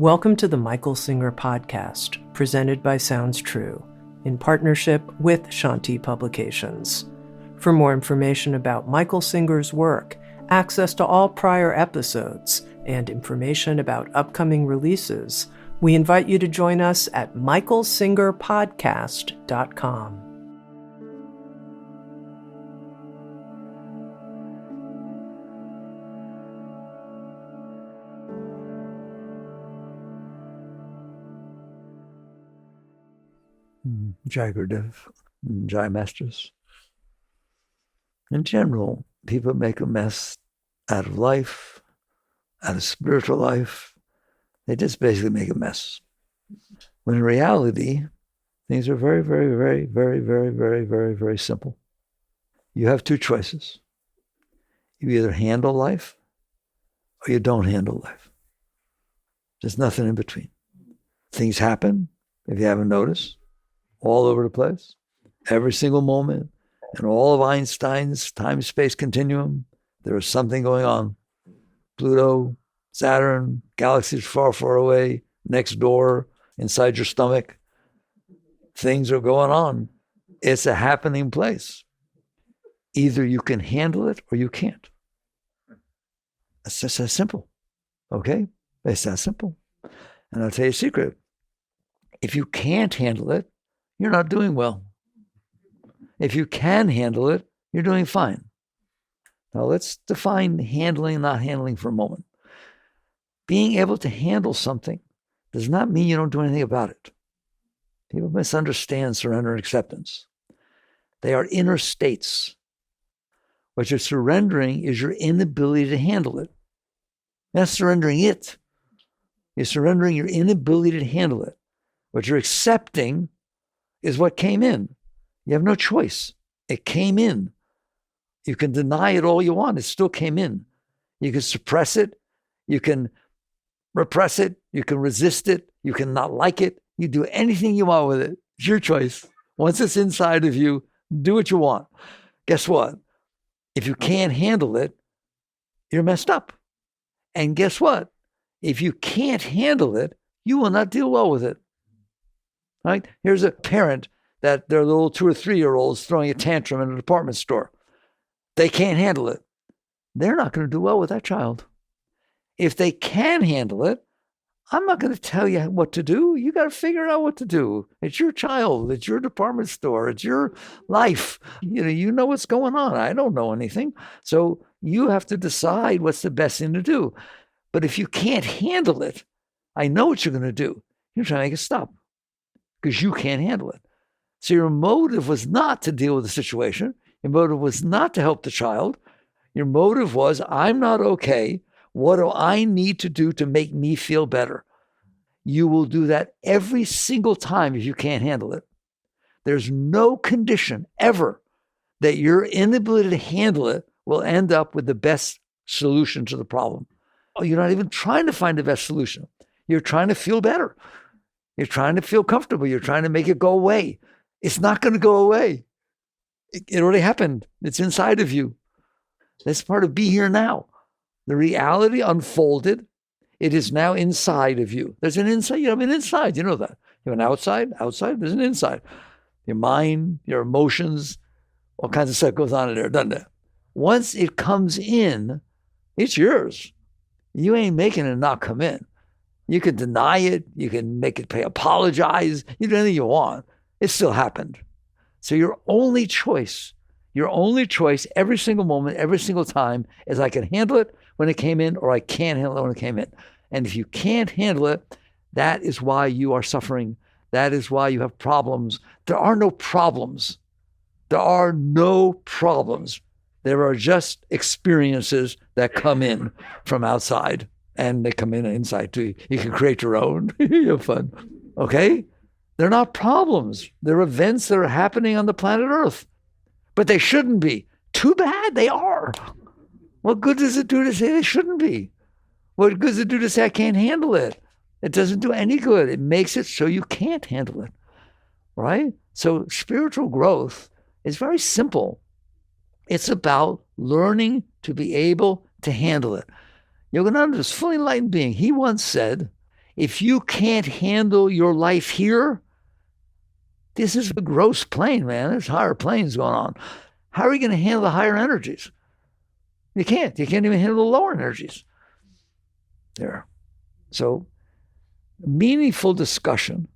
Welcome to the Michael Singer podcast, presented by Sounds True, in partnership with Shanti Publications. For more information about Michael Singer's work, access to all prior episodes, and information about upcoming releases, we invite you to join us at michaelsingerpodcast.com. Jai Gurudev, Jai Masters. In general, people make a mess out of life, out of spiritual life. They just basically make a mess. When in reality, things are very, very, very, very, very, very, very, very simple. You have two choices. You either handle life or you don't handle life. There's nothing in between. Things happen, if you haven't noticed, all over the place, every single moment, and all of Einstein's time-space continuum, there is something going on. Pluto, Saturn, galaxies far, far away, next door, inside your stomach. Things are going on. It's a happening place. Either you can handle it or you can't. It's just that simple, okay? It's that simple. And I'll tell you a secret. If you can't handle it, you're not doing well. If you can handle it, you're doing fine. Now let's define handling and not handling for a moment. Being able to handle something does not mean you don't do anything about it. People misunderstand surrender and acceptance. They are inner states. What you're surrendering is your inability to handle it. Not surrendering it. You're surrendering your inability to handle it. What you're accepting is what came in. You have no choice. It came in. You can deny it all you want. It still came in. You can suppress it. You can repress it. You can resist it. You can not like it. You do anything you want with it. It's your choice. Once it's inside of you, do what you want. Guess what? If you can't handle it, you're messed up. And guess what? If you can't handle it, you will not deal well with it. Right? Here's a parent that their little 2 or 3-year-olds throwing a tantrum in a department store. They can't handle it. They're not going to do well with that child. If they can handle it, I'm not going to tell you what to do. You got to figure out what to do. It's your child. It's your department store. It's your life. You know what's going on. I don't know anything. So you have to decide what's the best thing to do. But if you can't handle it, I know what you're going to do. You're trying to make it stop because you can't handle it. So your motive was not to deal with the situation. Your motive was not to help the child. Your motive was, I'm not okay. What do I need to do to make me feel better? You will do that every single time if you can't handle it. There's no condition ever that your inability to handle it will end up with the best solution to the problem. You're not even trying to find the best solution. You're trying to feel better. You're trying to feel comfortable. You're trying to make it go away. It's not going to go away. It already happened. It's inside of you. That's part of be here now. The reality unfolded. It is now inside of you. There's an inside. You have an inside. You know that. You have an outside. Outside. There's an inside. Your mind, your emotions, all kinds of stuff goes on in there, doesn't it? Once it comes in, it's yours. You ain't making it not come in. You can deny it. You can make it apologize. You do anything you want. It still happened. So your only choice every single moment, every single time is I can handle it when it came in or I can't handle it when it came in. And if you can't handle it, that is why you are suffering. That is why you have problems. There are no problems. There are no problems. There are just experiences that come in from outside and they come in inside too. You can create your own. You have fun. Okay? They're not problems. They're events that are happening on the planet Earth. But they shouldn't be. Too bad they are. What good does it do to say they shouldn't be? What good does it do to say I can't handle it? It doesn't do any good. It makes it so you can't handle it. Right? So spiritual growth is very simple. It's about learning to be able to handle it. Yogananda is a fully enlightened being. He once said, If you can't handle your life here, this is a gross plane, man. There's higher planes going on. How are you going to handle the higher energies? You can't. You can't even handle the lower energies. There. So, meaningful discussion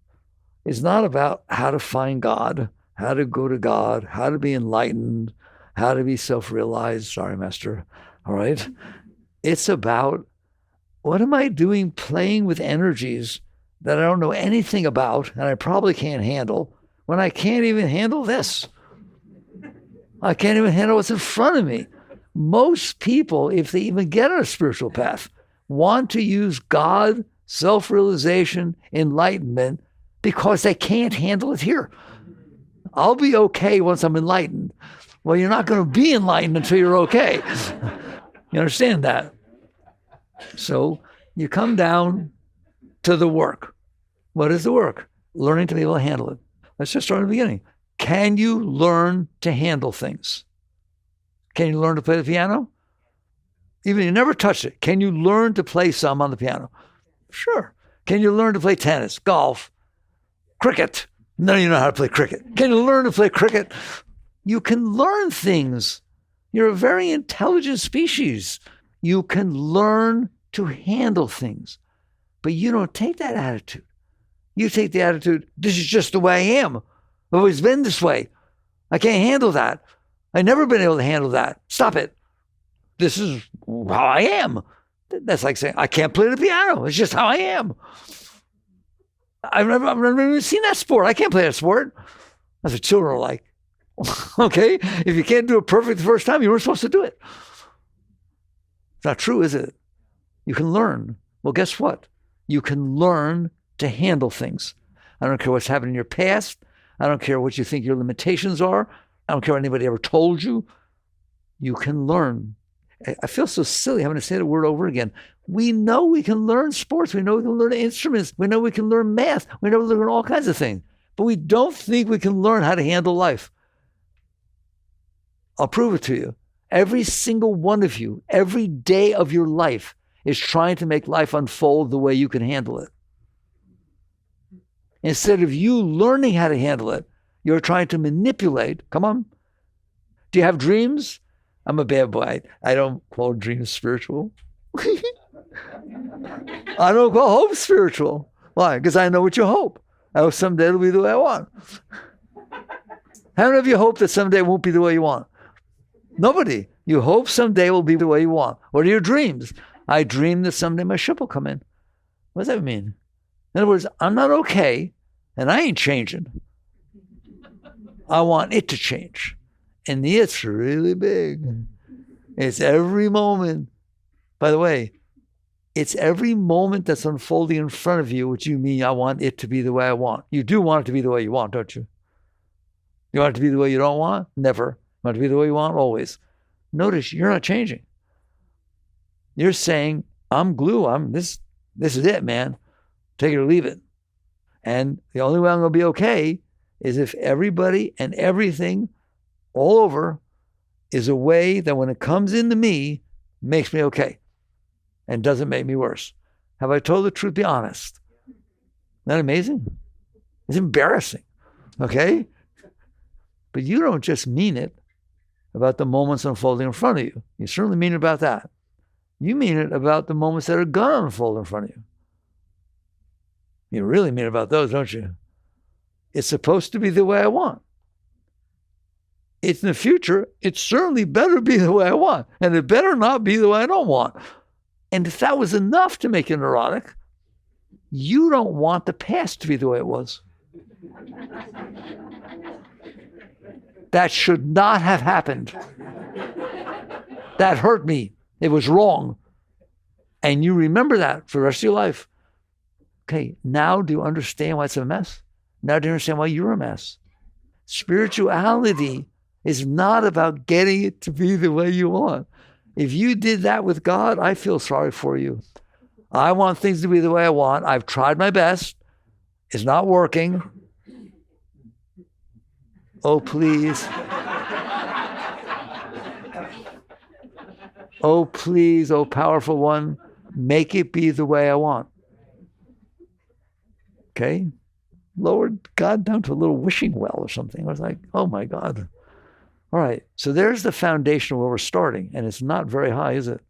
is not about how to find God, how to go to God, how to be enlightened, how to be self-realized. Sorry, Master. All right. It's about, what am I doing playing with energies that I don't know anything about and I probably can't handle when I can't even handle this? I can't even handle what's in front of me. Most people, if they even get on a spiritual path, want to use God, self-realization, enlightenment, because they can't handle it here. I'll be okay once I'm enlightened. Well, you're not going to be enlightened until you're okay. You understand that? So you come down to the work. What is the work? Learning to be able to handle it. Let's just start at the beginning. Can you learn to handle things? Can you learn to play the piano? Even if you never touched it, can you learn to play some on the piano? Sure. Can you learn to play tennis, golf, cricket? None of you know how to play cricket. Can you learn to play cricket? You can learn things. You're a very intelligent species. You can learn to handle things. But you don't take that attitude. You take the attitude, this is just the way I am. I've always been this way. I can't handle that. I've never been able to handle that. Stop it. This is how I am. That's like saying, I can't play the piano. It's just how I am. I've never even seen that sport. I can't play that sport. That's what children are like. Okay? If you can't do it perfect the first time, you weren't supposed to do it. It's not true, is it? You can learn. Well, guess what? You can learn to handle things. I don't care what's happened in your past. I don't care what you think your limitations are. I don't care what anybody ever told you. You can learn. I feel so silly having to say the word over again. We know we can learn sports. We know we can learn instruments. We know we can learn math. We know we can learn all kinds of things. But we don't think we can learn how to handle life. I'll prove it to you. Every single one of you, every day of your life is trying to make life unfold the way you can handle it. Instead of you learning how to handle it, you're trying to manipulate. Come on. Do you have dreams? I'm a bad boy. I don't call dreams spiritual. I don't call hope spiritual. Why? Because I know what you hope. I hope someday it'll be the way I want. How many of you hope that someday it won't be the way you want? Nobody. You hope someday it will be the way you want. What are your dreams? I dream that someday my ship will come in. What does that mean? In other words, I'm not okay, and I ain't changing. I want it to change. And it's really big. It's every moment. By the way, it's every moment that's unfolding in front of you, which you mean I want it to be the way I want. You do want it to be the way you want, don't you? You want it to be the way you don't want? Never. You want it to be the way you want? Always. Notice you're not changing. You're saying, I'm glue. This is it, man. Take it or leave it. And the only way I'm going to be okay is if everybody and everything all over is a way that when it comes into me, makes me okay and doesn't make me worse. Have I told the truth? Be honest. Isn't that amazing? It's embarrassing, okay? But you don't just mean it about the moments unfolding in front of you. You certainly mean it about that. You mean it about the moments that are going to unfold in front of you. You really mean it about those, don't you? It's supposed to be the way I want. It's in the future, it certainly better be the way I want. And it better not be the way I don't want. And if that was enough to make you neurotic, you don't want the past to be the way it was. That should not have happened. That hurt me. It was wrong. And you remember that for the rest of your life. Okay, now do you understand why it's a mess? Now do you understand why you're a mess? Spirituality is not about getting it to be the way you want. If you did that with God, I feel sorry for you. I want things to be the way I want. I've tried my best. It's not working. Oh, please. Oh, please, oh, powerful one, make it be the way I want. Okay? Lowered God down to a little wishing well or something. I was like, oh my God. All right. So there's the foundation where we're starting. And it's not very high, is it?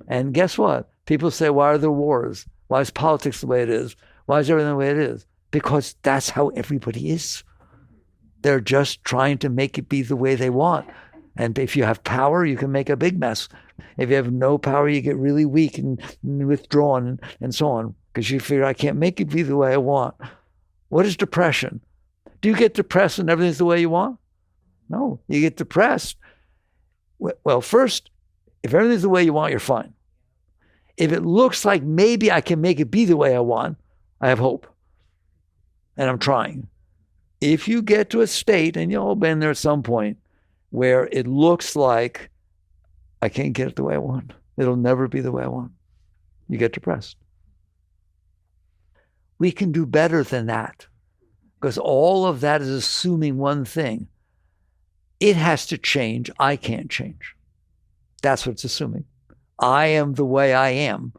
And guess what? People say, why are there wars? Why is politics the way it is? Why is everything the way it is? Because that's how everybody is. They're just trying to make it be the way they want. And if you have power, you can make a big mess. If you have no power, you get really weak and withdrawn and so on, because you figure, I can't make it be the way I want. What is depression? Do you get depressed when everything's the way you want? No, you get depressed. Well, first, if everything's the way you want, you're fine. If it looks like maybe I can make it be the way I want, I have hope. And I'm trying. If you get to a state, and you've all been there at some point, where it looks like I can't get it the way I want, it'll never be the way I want, you get depressed. We can do better than that, because all of that is assuming one thing. It has to change. I can't change. That's what it's assuming. I am the way I am.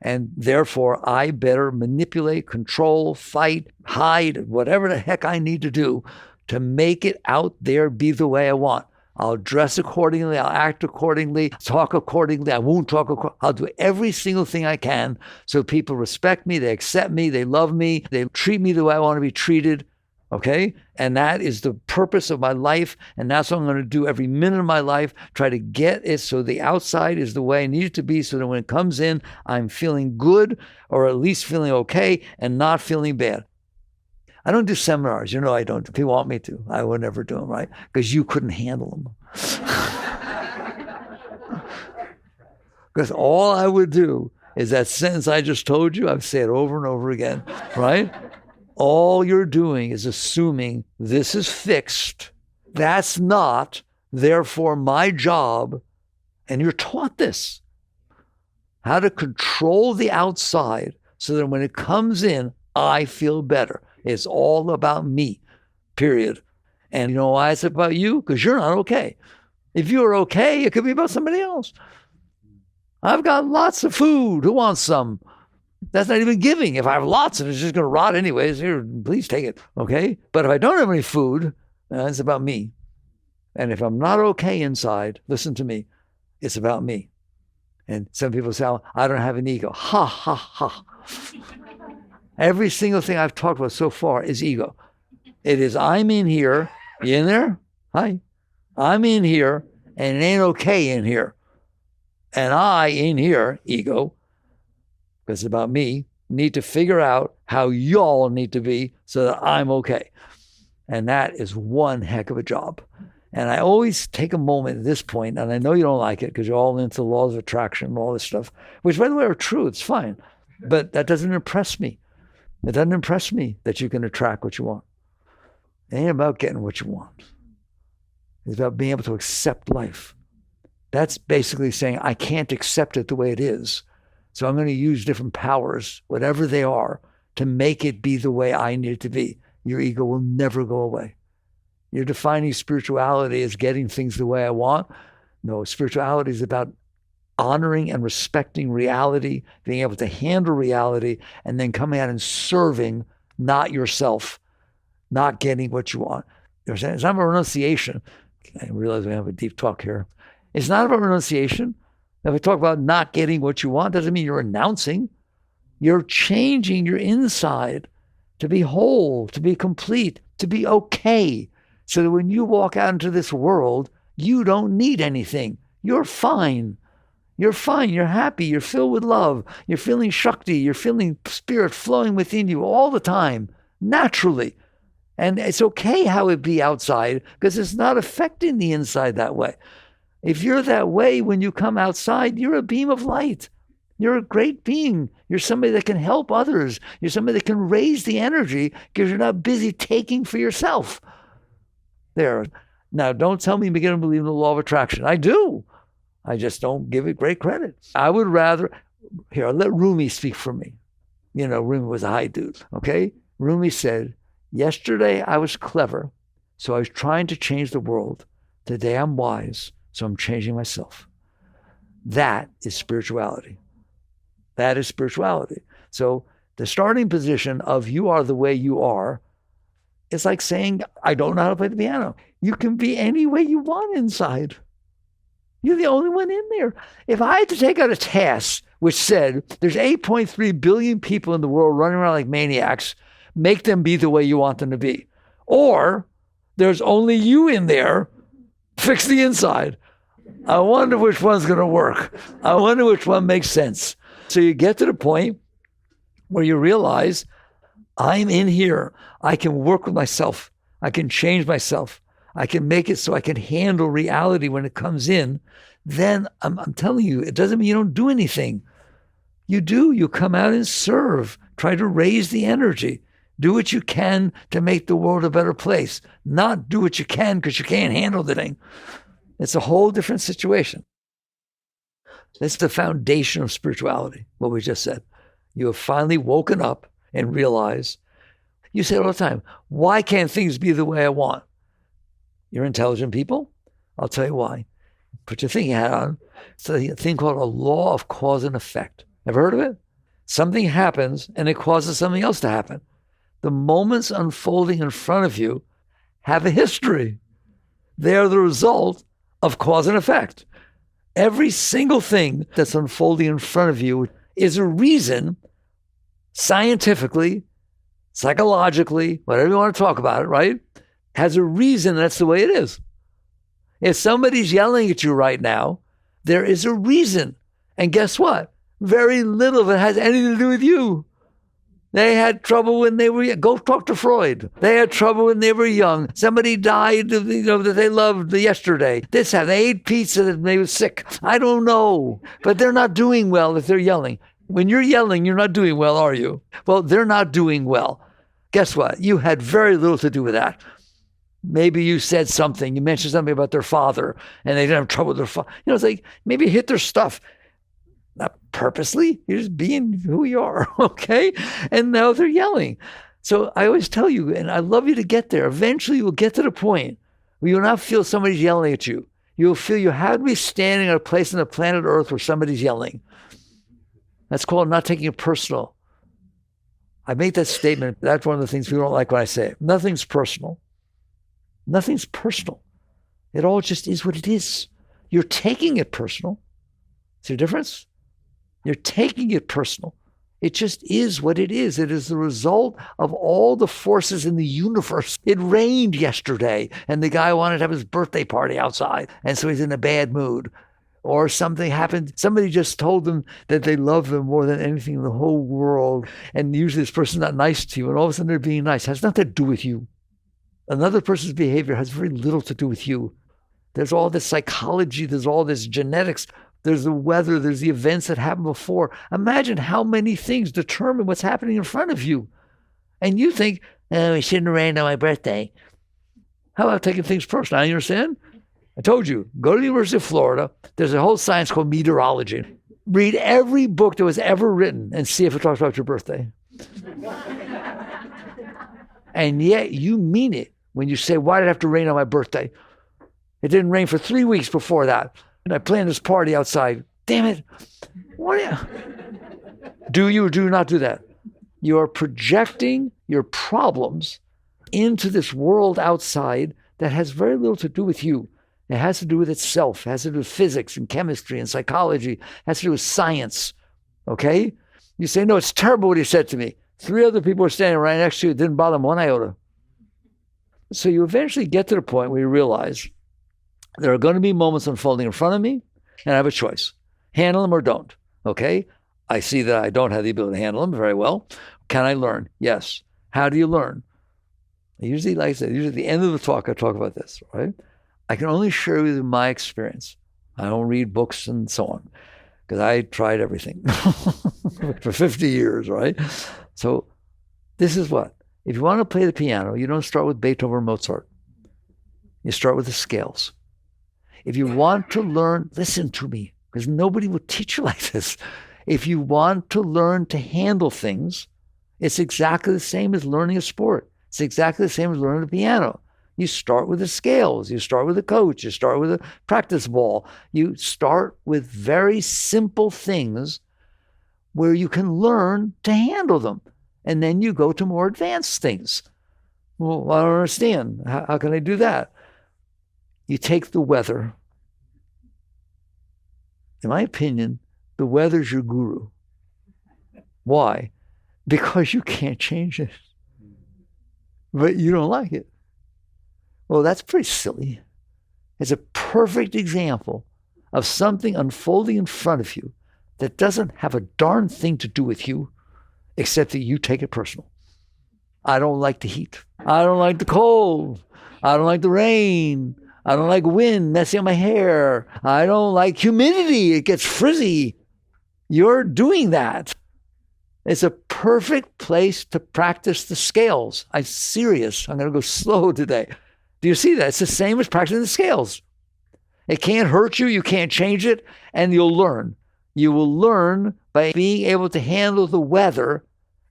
And therefore, I better manipulate, control, fight, hide, whatever the heck I need to do to make it out there be the way I want. I'll dress accordingly. I'll act accordingly, talk accordingly. I won't talk accordingly. I'll do every single thing I can so people respect me, they accept me, they love me, they treat me the way I want to be treated. Okay? And that is the purpose of my life. And that's what I'm going to do every minute of my life, try to get it so the outside is the way I need it to be, so that when it comes in, I'm feeling good, or at least feeling okay, and not feeling bad. I don't do seminars. You know I don't. If people want me to, I would never do them, right? Because you couldn't handle them. Because all I would do is that sentence I just told you, I've said it over and over again, right? All you're doing is assuming this is fixed. That's not, therefore, my job. And you're taught this. How to control the outside so that when it comes in, I feel better. It's all about me, period. And you know why it's about you? Because you're not okay. If you're okay, it could be about somebody else. I've got lots of food. Who wants some? That's not even giving. If I have lots and it's just going to rot anyways, here, please take it, okay? But if I don't have any food, it's about me. And if I'm not okay inside, listen to me, it's about me. And some people say, oh, I don't have an ego. Ha, ha, ha. Every single thing I've talked about so far is ego. It is, I'm in here. You in there? Hi. I'm in here, and it ain't okay in here. And I, in here, ego, because it's about me, need to figure out how y'all need to be so that I'm okay. And that is one heck of a job. And I always take a moment at this point, and I know you don't like it because you're all into the laws of attraction and all this stuff, which, by the way, are true. It's fine. But that doesn't impress me. It doesn't impress me that you can attract what you want. It ain't about getting what you want. It's about being able to accept life. That's basically saying, I can't accept it the way it is. So I'm going to use different powers, whatever they are, to make it be the way I need it to be. Your ego will never go away. You're defining spirituality as getting things the way I want. No, spirituality is about honoring and respecting reality, being able to handle reality, and then coming out and serving, not yourself, not getting what you want. It's not about renunciation. I realize we have a deep talk here. It's not about renunciation. If we talk about not getting what you want, doesn't mean you're renouncing. You're changing your inside to be whole, to be complete, to be okay. So that when you walk out into this world, you don't need anything. You're fine. You're fine. You're happy. You're filled with love. You're feeling Shakti. You're feeling spirit flowing within you all the time, naturally. And it's okay how it be outside because it's not affecting the inside that way. If you're that way when you come outside, you're a beam of light. You're a great being. You're somebody that can help others. You're somebody that can raise the energy because you're not busy taking for yourself. There. Now, don't tell me you begin to believe in the law of attraction. I do. I just don't give it great credit. I would rather, here, I'll let Rumi speak for me. You know, Rumi was a high dude, okay? Rumi said, yesterday I was clever, so I was trying to change the world. Today I'm wise, so I'm changing myself. That is spirituality. That is spirituality. So The starting position of you are the way you are is like saying, I don't know how to play the piano. You can be any way you want inside. You're the only one in there. If I had to take out a task which said there's 8.3 billion people in the world running around like maniacs, make them be the way you want them to be. Or there's only you in there, fix the inside. I wonder which one's going to work. I wonder which one makes sense. So you get to the point where you realize, I'm in here. I can work with myself. I can change myself. I can make it so I can handle reality when it comes in. Then I'm telling you, it doesn't mean you don't do anything. You do. You come out and serve. Try to raise the energy. Do what you can to make the world a better place. Not do what you can because you can't handle the thing. It's a whole different situation. That's the foundation of spirituality, what we just said. You have finally woken up and realized, you say it all the time, why can't things be the way I want? You're intelligent people. I'll tell you why. Put your thinking hat on. It's a thing called a law of cause and effect. Ever heard of it? Something happens and it causes something else to happen. The moments unfolding in front of you have a history. They are the result of cause and effect. Every single thing that's unfolding in front of you is a reason, scientifically, psychologically, whatever you want to talk about it, right? Has a reason. That's the way it is. If somebody's yelling at you right now, there is a reason. And guess what? Very little of it has anything to do with you. They had trouble when they were young. Go talk to Freud. They had trouble when they were young. Somebody died, that they loved yesterday. They ate pizza that they were sick. I don't know. But they're not doing well if they're yelling. When you're yelling, you're not doing well, are you? Well, they're not doing well. Guess what? You had very little to do with that. Maybe you said something. You mentioned something about their father, and they didn't have trouble with their father. It's like maybe you hit their stuff. Not purposely, you're just being who you are, okay? And now they're yelling. So I always tell you, and I love you to get there. Eventually, you'll get to the point where you'll not feel somebody's yelling at you. You'll feel you have to be standing at a place on the planet Earth where somebody's yelling. That's called not taking it personal. I make that statement. That's one of the things people don't like when I say it. Nothing's personal. Nothing's personal. It all just is what it is. You're taking it personal. See the difference? You're taking it personal. It just is what it is. It is the result of all the forces in the universe. It rained yesterday, and the guy wanted to have his birthday party outside, and so he's in a bad mood. Or something happened. Somebody just told them that they love them more than anything in the whole world, and usually this person's not nice to you, and all of a sudden they're being nice. It has nothing to do with you. Another person's behavior has very little to do with you. There's all this psychology. There's all this genetics. There's the weather, there's the events that happened before. Imagine how many things determine what's happening in front of you. And you think, oh, it shouldn't have rained on my birthday. How about taking things personal? You understand? I told you, go to the University of Florida. There's a whole science called meteorology. Read every book that was ever written and see if it talks about your birthday. And yet you mean it when you say, why did it have to rain on my birthday? It didn't rain for 3 weeks before that. And I planned this party outside. Damn it. What do you or do not do that? You are projecting your problems into this world outside that has very little to do with you. It has to do with itself. It has to do with physics and chemistry and psychology. It has to do with science. Okay? You say, no, it's terrible what he said to me. 3 other people were standing right next to you. It didn't bother them one iota. So you eventually get to the point where you realize there are going to be moments unfolding in front of me, and I have a choice. Handle them or don't, okay? I see that I don't have the ability to handle them very well. Can I learn? Yes. How do you learn? Usually, like I said, usually at the end of the talk, I talk about this, right? I can only share with you my experience. I don't read books and so on, because I tried everything for 50 years, right? So this is what? If you want to play the piano, you don't start with Beethoven or Mozart. You start with the scales. If you want to learn, listen to me, because nobody will teach you like this. If you want to learn to handle things, it's exactly the same as learning a sport. It's exactly the same as learning the piano. You start with the scales. You start with a coach. You start with a practice ball. You start with very simple things where you can learn to handle them. And then you go to more advanced things. Well, I don't understand. How can I do that? You take the weather. In my opinion, the weather's your guru. Why? Because you can't change it. But you don't like it. Well, that's pretty silly. It's a perfect example of something unfolding in front of you that doesn't have a darn thing to do with you, except that you take it personal. I don't like the heat. I don't like the cold. I don't like the rain. I don't like wind messing up my hair. I don't like humidity. It gets frizzy. You're doing that. It's a perfect place to practice the scales. I'm serious. I'm going to go slow today. Do you see that? It's the same as practicing the scales. It can't hurt you. You can't change it. And you'll learn. You will learn by being able to handle the weather,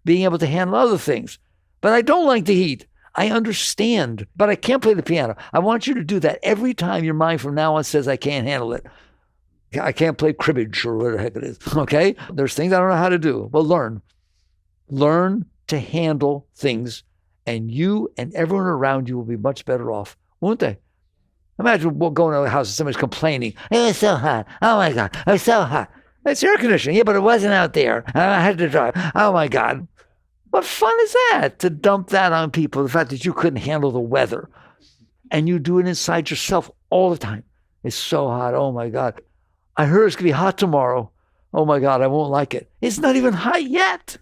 being able to handle other things. But I don't like the heat. I understand, but I can't play the piano. I want you to do that every time your mind from now on says, I can't handle it. I can't play cribbage or whatever the heck it is. Okay? There's things I don't know how to do. Well, learn. Learn to handle things, and you and everyone around you will be much better off, won't they? Imagine going to a house and somebody's complaining. It was so hot. Oh my God. It was so hot. It's air conditioning. Yeah, but it wasn't out there. I had to drive. Oh my God. What fun is that to dump that on people? The fact that you couldn't handle the weather and you do it inside yourself all the time. It's so hot. Oh my God. I heard it's going to be hot tomorrow. Oh my God, I won't like it. It's not even hot yet.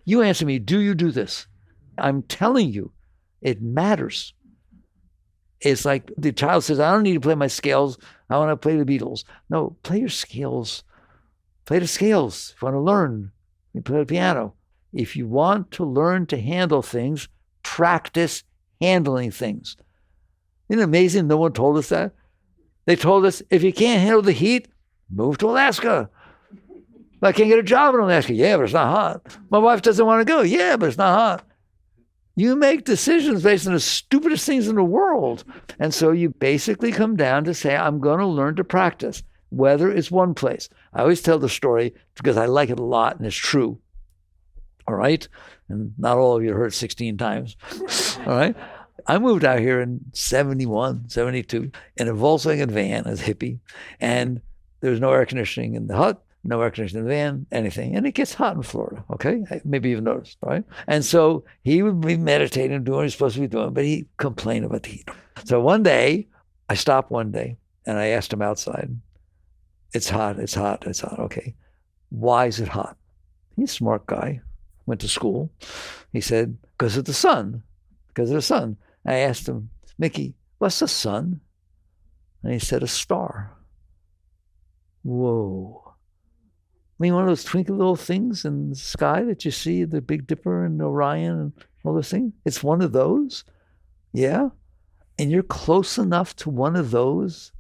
You answer me, do you do this? I'm telling you, it matters. It's like the child says, I don't need to play my scales. I want to play the Beatles. No, play your scales. Play the scales. If you want to learn, you play the piano. If you want to learn to handle things, practice handling things. Isn't it amazing no one told us that? They told us, if you can't handle the heat, move to Alaska. I can't get a job in Alaska. Yeah, but it's not hot. My wife doesn't want to go. Yeah, but it's not hot. You make decisions based on the stupidest things in the world. And so you basically come down to say, I'm going to learn to practice. Weather is one place. I always tell the story because I like it a lot and it's true. All right? And not all of you heard it 16 times. All right? I moved out here in 71, 72 in a Volkswagen van as a hippie. And there was no air conditioning in the hut, no air conditioning in the van, anything. And it gets hot in Florida, okay? Maybe you've noticed, right? And so he would be meditating, doing what he's supposed to be doing, but he complained about the heat. So one day, I stopped one day and I asked him outside, it's hot, it's hot, it's hot. Okay. Why is it hot? He's a smart guy, went to school. He said, because of the sun, because of the sun. I asked him, Mickey, what's the sun? And he said, a star. Whoa. I mean, one of those twinkly little things in the sky that you see, the Big Dipper and Orion and all those things. It's one of those. Yeah. And you're close enough to one of those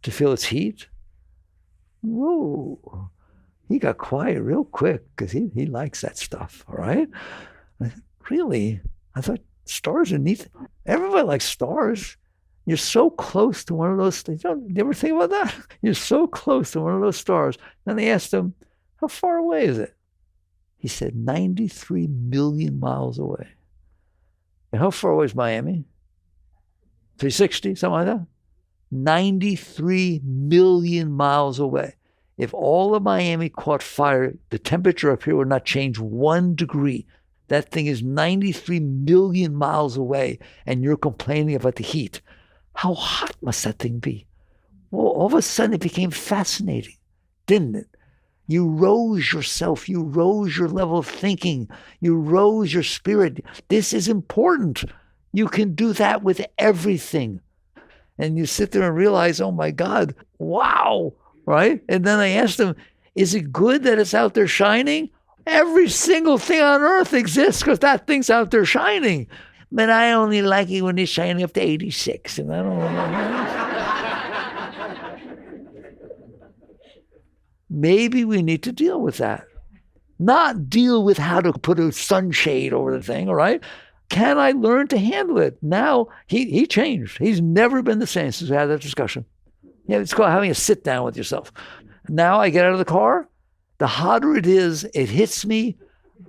to feel its heat. Whoa. He got quiet real quick because he likes that stuff. All right. I said, really? I thought stars are neat. Everybody likes stars. You're so close to one of those things. You ever think about that? You're so close to one of those stars. Then they asked him, how far away is it? He said, 93 million miles away. And how far away is Miami? 360, something like that? 93 million miles away. If all of Miami caught fire, the temperature up here would not change 1 degree. That thing is 93 million miles away, and you're complaining about the heat. How hot must that thing be? Well, all of a sudden it became fascinating, didn't it? You rose yourself. You rose your level of thinking. You rose your spirit. This is important. You can do that with everything. And you sit there and realize, oh my God, wow, right? And then I asked him, is it good that it's out there shining? Every single thing on earth exists because that thing's out there shining. But I only like it when it's shining up to 86. And I don't know. Maybe we need to deal with that. Not deal with how to put a sunshade over the thing, all right? Can I learn to handle it? Now, he changed. He's never been the same since we had that discussion. Yeah, it's called having a sit down with yourself. Now I get out of the car, the hotter it is, it hits me,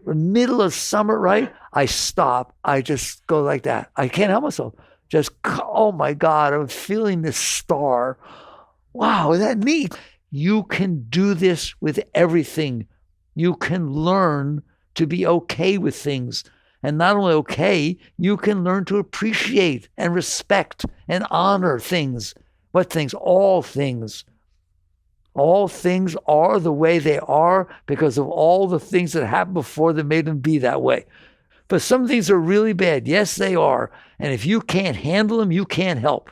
middle of summer, right? I stop. I just go like that. I can't help myself. Just, oh my God, I'm feeling this star. Wow, is that neat? You can do this with everything. You can learn to be okay with things. And not only okay, you can learn to appreciate and respect and honor things. What things? All things. All things are the way they are because of all the things that happened before that made them be that way. But some things are really bad. Yes, they are. And if you can't handle them, you can't help.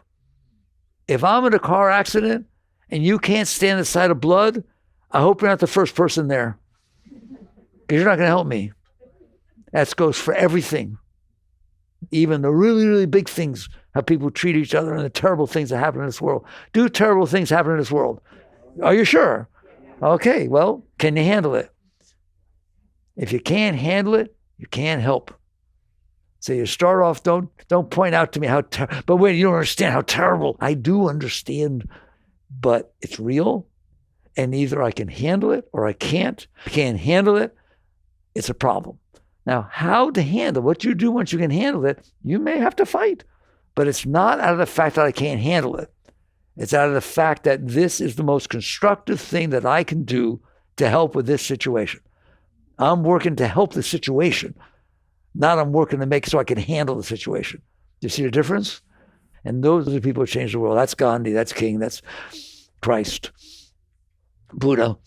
If I'm in a car accident and you can't stand the sight of blood, I hope you're not the first person there, because you're not going to help me. That goes for everything. Even the really, really big things, how people treat each other and the terrible things that happen in this world. Do terrible things happen in this world? Are you sure? Okay, well, can you handle it? If you can't handle it, you can't help. So you start off, don't point out to me how terrible, but wait, you don't understand how terrible. I do understand, but it's real, and either I can handle it or I can't. If I can't handle it, it's a problem. Now, how to handle what you do once you can handle it, you may have to fight, but it's not out of the fact that I can't handle it. It's out of the fact that this is the most constructive thing that I can do to help with this situation. I'm working to help the situation, not I'm working to make it so I can handle the situation. Do you see the difference? And those are the people who change the world. That's Gandhi, that's King, that's Christ, Buddha.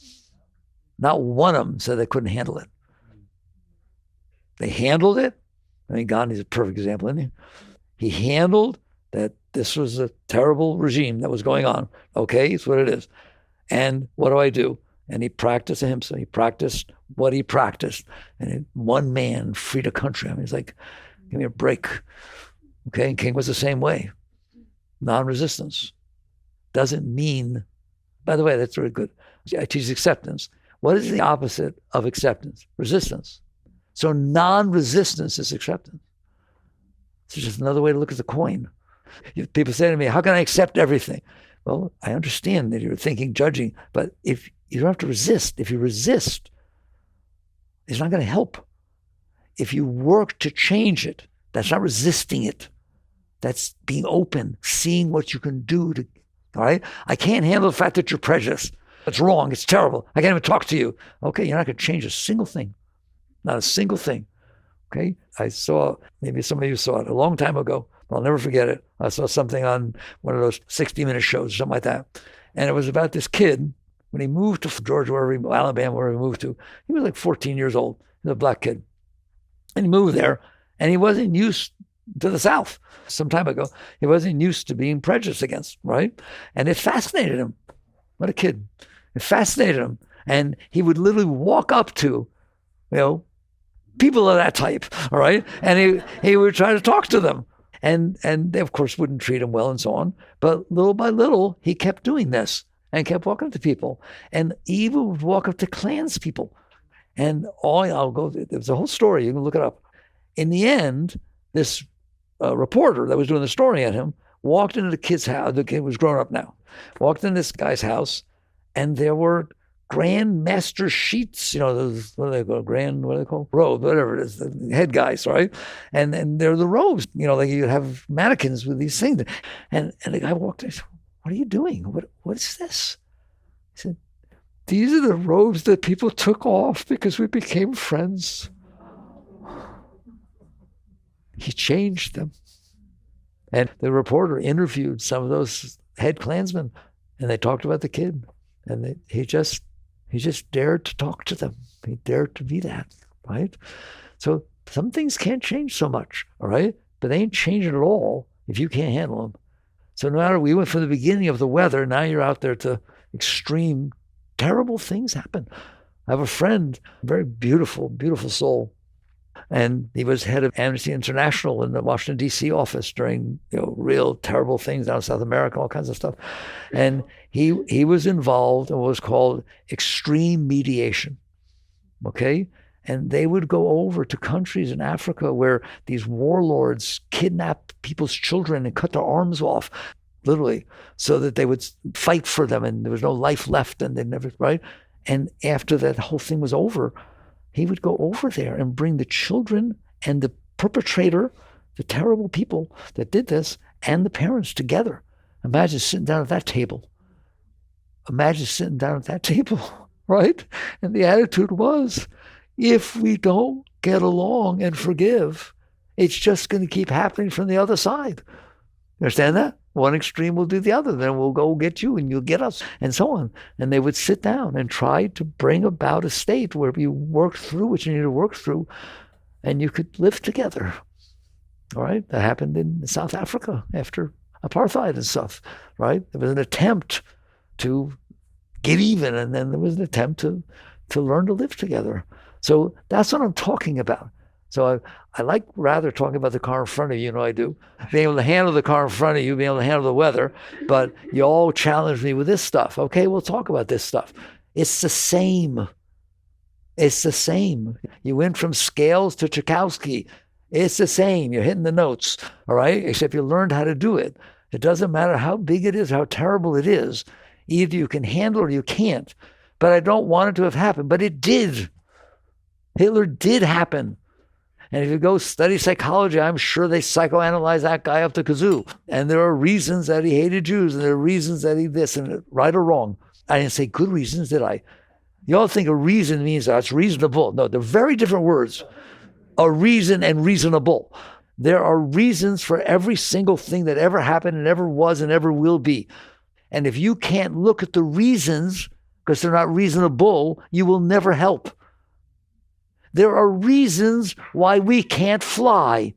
Not one of them said they couldn't handle it. They handled it. I mean, Gandhi's a perfect example, isn't he? He handled that this was a terrible regime that was going on. Okay, it's what it is. And what do? And he practiced ahimsa. He practiced what he practiced. And one man freed a country. I mean, it's like, give me a break. Okay, and King was the same way. Non-resistance. Doesn't mean, by the way, that's very good. I teach acceptance. What is the opposite of acceptance? Resistance. So non-resistance is acceptance. It's just another way to look at the coin. People say to me, how can I accept everything? Well, I understand that you're thinking, judging, but if you don't have to resist. If you resist, it's not going to help. If you work to change it, that's not resisting it. That's being open, seeing what you can do to, all right? I can't handle the fact that you're prejudiced. It's wrong. It's terrible. I can't even talk to you. Okay, you're not going to change a single thing. Not a single thing. Okay? I saw, maybe some of you saw it a long time ago. I'll never forget it. I saw something on one of those 60-minute shows, something like that. And it was about this kid, when he moved to Georgia, Alabama, wherever he moved to. He was like 14 years old. He was a black kid. And he moved there, and he wasn't used to the South some time ago. He wasn't used to being prejudiced against, right? And it fascinated him. What a kid. It fascinated him. And he would literally walk up to, people of that type, all right? And he would try to talk to them. And they, of course, wouldn't treat him well and so on. But little by little, he kept doing this and kept walking up to people. And even would walk up to Klans people. And there's a whole story. You can look it up. In the end, this reporter that was doing the story at him walked into the kid's house. The kid was grown up now. Walked in this guy's house, and there were Grand Master sheets, those, what are they called? Robe, whatever it is, the head guys, right? And they're the robes, like you have mannequins with these things. And the guy walked in and said, what are you doing? What is this? He said, these are the robes that people took off because we became friends. He changed them. And the reporter interviewed some of those head Klansmen, and they talked about the kid. And he just dared to talk to them. He dared to be that, right? So some things can't change so much, all right? But they ain't changing at all if you can't handle them. So no matter, we went from the beginning of the weather, now you're out there to extreme, terrible things happen. I have a friend, very beautiful, beautiful soul. And he was head of Amnesty International in the Washington, D.C. office during real terrible things down in South America, all kinds of stuff. And he was involved in what was called extreme mediation, okay? And they would go over to countries in Africa where these warlords kidnap people's children and cut their arms off literally, so that they would fight for them and there was no life left and they never, right? And after that whole thing was over, he would go over there and bring the children and the perpetrator, the terrible people that did this, and the parents together. Imagine sitting down at that table. Imagine sitting down at that table, right? And the attitude was, if we don't get along and forgive, it's just going to keep happening from the other side. You understand that? One extreme will do the other. Then we'll go get you and you'll get us, and so on. And they would sit down and try to bring about a state where you worked through what you need to work through and you could live together. All right? That happened in South Africa after apartheid and stuff, right? There was an attempt to get even, and then there was an attempt to learn to live together. So that's what I'm talking about. So I like rather talking about the car in front of you, I do. Being able to handle the car in front of you, being able to handle the weather, but you all challenge me with this stuff. Okay, we'll talk about this stuff. It's the same. It's the same. You went from Scales to Tchaikovsky. It's the same. You're hitting the notes, all right? Except you learned how to do it. It doesn't matter how big it is, how terrible it is. Either you can handle it or you can't. But I don't want it to have happened. But it did. Hitler did happen. And if you go study psychology, I'm sure they psychoanalyze that guy up the kazoo. And there are reasons that he hated Jews, and there are reasons that he this, and right or wrong. I didn't say good reasons, did I? You all think a reason means that's reasonable. No, they're very different words. A reason and reasonable. There are reasons for every single thing that ever happened and ever was and ever will be. And if you can't look at the reasons, because they're not reasonable, you will never help. There are reasons why we can't fly.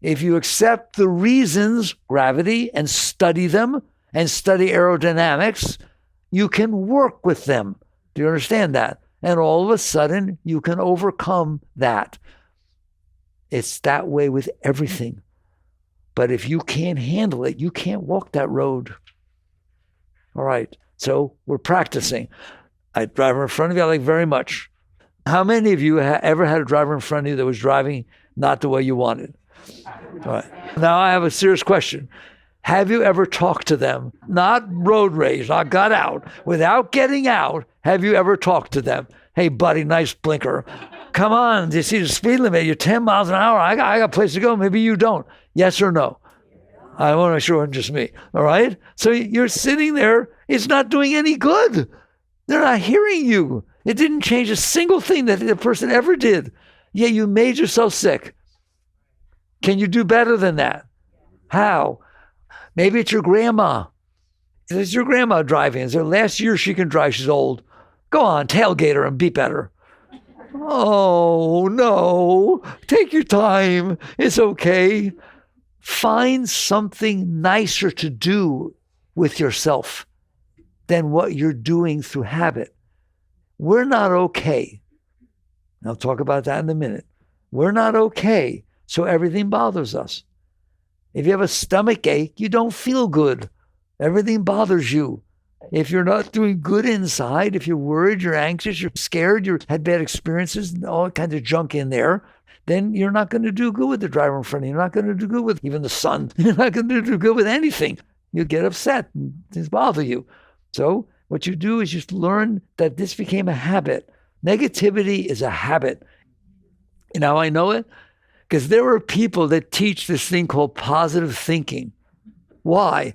If you accept the reasons, gravity, and study them, and study aerodynamics, you can work with them. Do you understand that? And all of a sudden, you can overcome that. It's that way with everything. But if you can't handle it, you can't walk that road. All right, so we're practicing. I drive in front of you, I like very much. How many of you ever had a driver in front of you that was driving not the way you wanted? All right. Now I have a serious question. Have you ever talked to them? Not road rage, not got out. Without getting out, have you ever talked to them? Hey, buddy, nice blinker. Come on, do you see the speed limit? You're 10 miles an hour. I got a place to go. Maybe you don't. Yes or no? I want to make sure it's just me. All right? So you're sitting there. It's not doing any good. They're not hearing you. It didn't change a single thing that the person ever did. Yeah, you made yourself sick. Can you do better than that? How? Maybe it's your grandma. It's your grandma driving. It's her last year she can drive. She's old. Go on, tailgate her and be better. Oh, no. Take your time. It's okay. Find something nicer to do with yourself than what you're doing through habit. We're not okay. I'll talk about that in a minute. We're not okay, so everything bothers us. If you have a stomach ache, you don't feel good. Everything bothers you. If you're not doing good inside, if you're worried, you're anxious, you're scared, you had bad experiences, all kinds of junk in there, then you're not going to do good with the driver in front of you. You're not going to do good with even the sun. You're not going to do good with anything. You get upset and things bother you. So what you do is just learn that this became a habit. Negativity is a habit. You know how I know it? Because there are people that teach this thing called positive thinking. Why?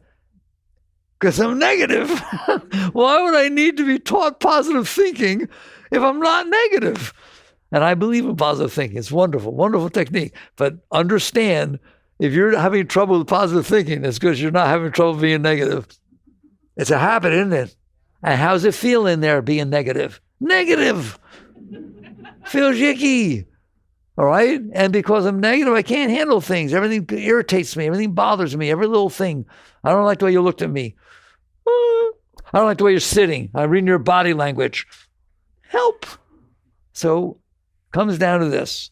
Because I'm negative. Why would I need to be taught positive thinking if I'm not negative? And I believe in positive thinking. It's wonderful, wonderful technique. But understand, if you're having trouble with positive thinking, it's because you're not having trouble being negative. It's a habit, isn't it? And how's it feel in there being negative? Negative. Feels yicky. All right? And because I'm negative, I can't handle things. Everything irritates me. Everything bothers me. Every little thing. I don't like the way you looked at me. I don't like the way you're sitting. I'm reading your body language. Help. So comes down to this.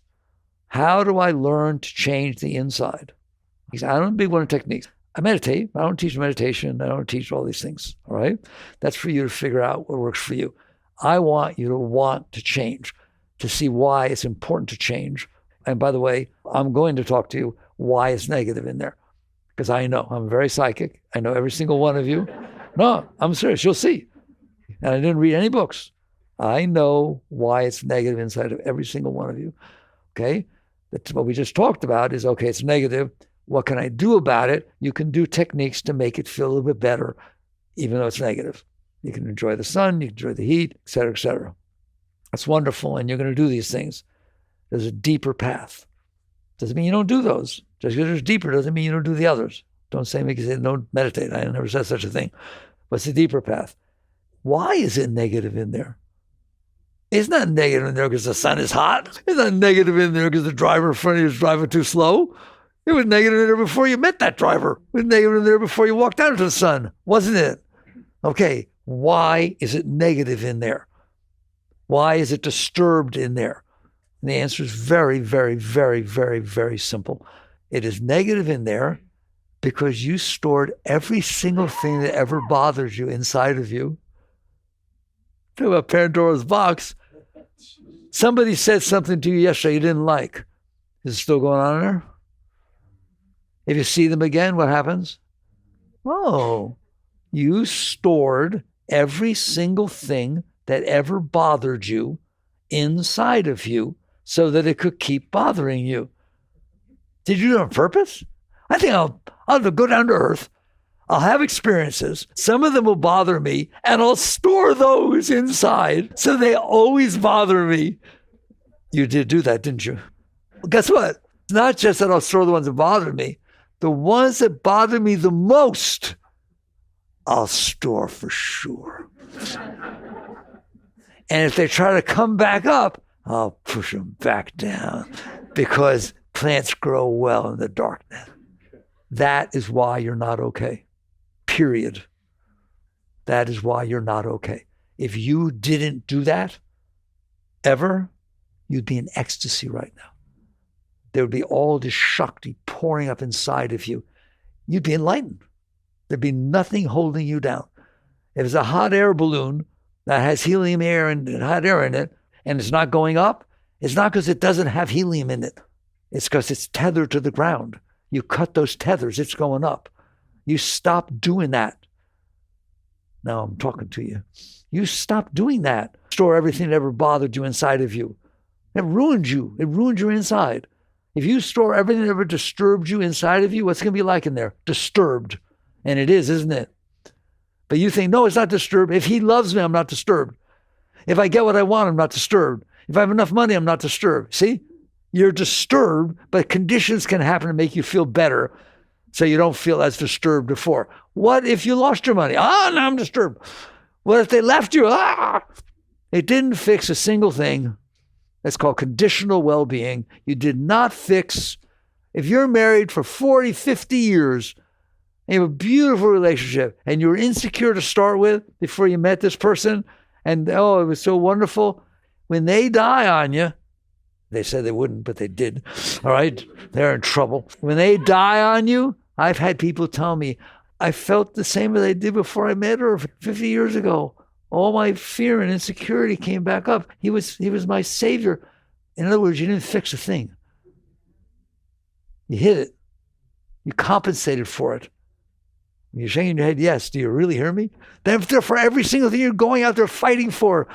How do I learn to change the inside? Because I don't big one of techniques. I meditate. I don't teach meditation. I don't teach all these things. All right? That's for you to figure out what works for you. I want you to want to change, to see why it's important to change. And by the way, I'm going to talk to you why it's negative in there. because I know. I'm very psychic. I know every single one of you. No, I'm serious. You'll see. And I didn't read any books. I know why it's negative inside of every single one of you. Okay? That's what we just talked about is, okay, it's negative. What can I do about it? You can do techniques to make it feel a little bit better, even though it's negative. You can enjoy the sun, you can enjoy the heat, et cetera, et cetera. That's wonderful, and you're going to do these things. There's a deeper path. Doesn't mean you don't do those. Just because there's deeper doesn't mean you don't do the others. Don't say me because don't meditate. I never said such a thing. But it's a deeper path. Why is it negative in there? It's not negative in there because the sun is hot. It's not negative in there because the driver in front of you is driving too slow. It was negative in there before you met that driver. It was negative in there before you walked out into the sun, wasn't it? Okay, why is it negative in there? Why is it disturbed in there? And the answer is very, very, very, very, very simple. It is negative in there because you stored every single thing that ever bothers you inside of you. Talk about Pandora's box. Somebody said something to you yesterday you didn't like. Is it still going on in there? If you see them again, what happens? Oh, you stored every single thing that ever bothered you inside of you so that it could keep bothering you. Did you do it on purpose? I think I'll go down to earth. I'll have experiences. Some of them will bother me, and I'll store those inside so they always bother me. You did do that, didn't you? Well, guess what? It's not just that I'll store the ones that bother me. The ones that bother me the most, I'll store for sure. And if they try to come back up, I'll push them back down because plants grow well in the darkness. That is why you're not okay. Period. That is why you're not okay. If you didn't do that ever, you'd be in ecstasy right now. There would be all this Shakti pouring up inside of you. You'd be enlightened. There'd be nothing holding you down. If it's a hot air balloon that has helium air and hot air in it, and it's not going up, it's not because it doesn't have helium in it. It's because it's tethered to the ground. You cut those tethers, it's going up. You stop doing that. Now I'm talking to you. You stop doing that. Store everything that ever bothered you inside of you. It ruined you. It ruined your inside. If you store everything that ever disturbed you inside of you, what's it going to be like in there? Disturbed. And it is, isn't it? But you think, no, it's not disturbed. If he loves me, I'm not disturbed. If I get what I want, I'm not disturbed. If I have enough money, I'm not disturbed. See? You're disturbed, but conditions can happen to make you feel better so you don't feel as disturbed before. What if you lost your money? Now I'm disturbed. What if they left you? It didn't fix a single thing. That's called conditional well-being. You did not fix. If you're married for 40, 50 years, and you have a beautiful relationship, and you were insecure to start with before you met this person, and it was so wonderful. When they die on you, they said they wouldn't, but they did. All right? They're in trouble. When they die on you, I've had people tell me, I felt the same as I did before I met her 50 years ago. All my fear and insecurity came back up. He was my savior. In other words, you didn't fix a thing. You hid it. You compensated for it. You're shaking your head, yes. Do you really hear me? Then for every single thing you're going out there fighting for,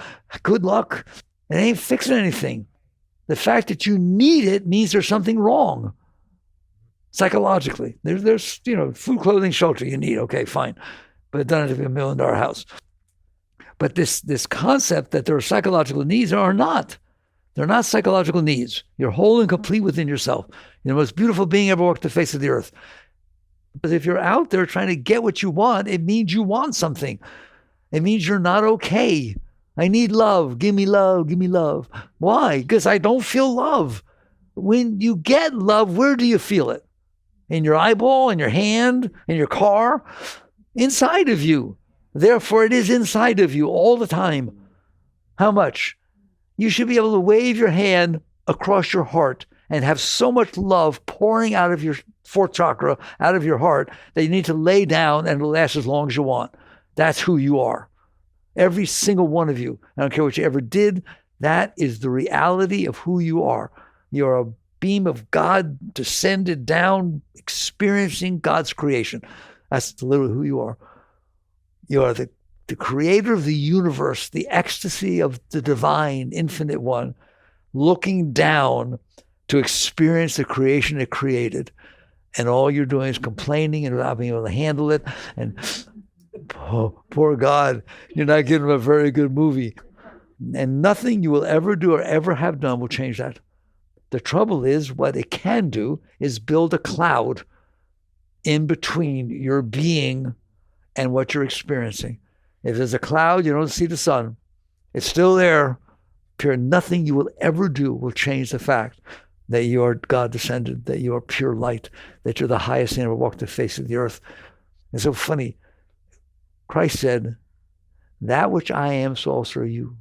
good luck. It ain't fixing anything. The fact that you need it means there's something wrong. Psychologically. There's food, clothing, shelter you need. Okay, fine. But it doesn't have to be $1 million house. But this concept that there are psychological needs are not. They're not psychological needs. You're whole and complete within yourself. You're the most beautiful being ever walked the face of the earth. But if you're out there trying to get what you want, it means you want something. It means you're not okay. I need love. Give me love. Give me love. Why? Because I don't feel love. When you get love, where do you feel it? In your eyeball, in your hand, in your car? Inside of you. Therefore, it is inside of you all the time. How much? You should be able to wave your hand across your heart and have so much love pouring out of your fourth chakra, out of your heart, that you need to lay down and it'll last as long as you want. That's who you are. Every single one of you. I don't care what you ever did. That is the reality of who you are. You're a beam of God descended down, experiencing God's creation. That's literally who you are. You are the creator of the universe, the ecstasy of the divine, infinite one, looking down to experience the creation it created. And all you're doing is complaining and not being able to handle it. And poor God, you're not giving him a very good movie. And nothing you will ever do or ever have done will change that. The trouble is, what it can do is build a cloud in between your being and what you're experiencing. If there's a cloud, you don't see the sun. It's still there. Pure nothing you will ever do will change the fact that you are God descended, that you are pure light, that you're the highest thing ever walked the face of the earth. It's so funny. Christ said, that which I am, so also are you.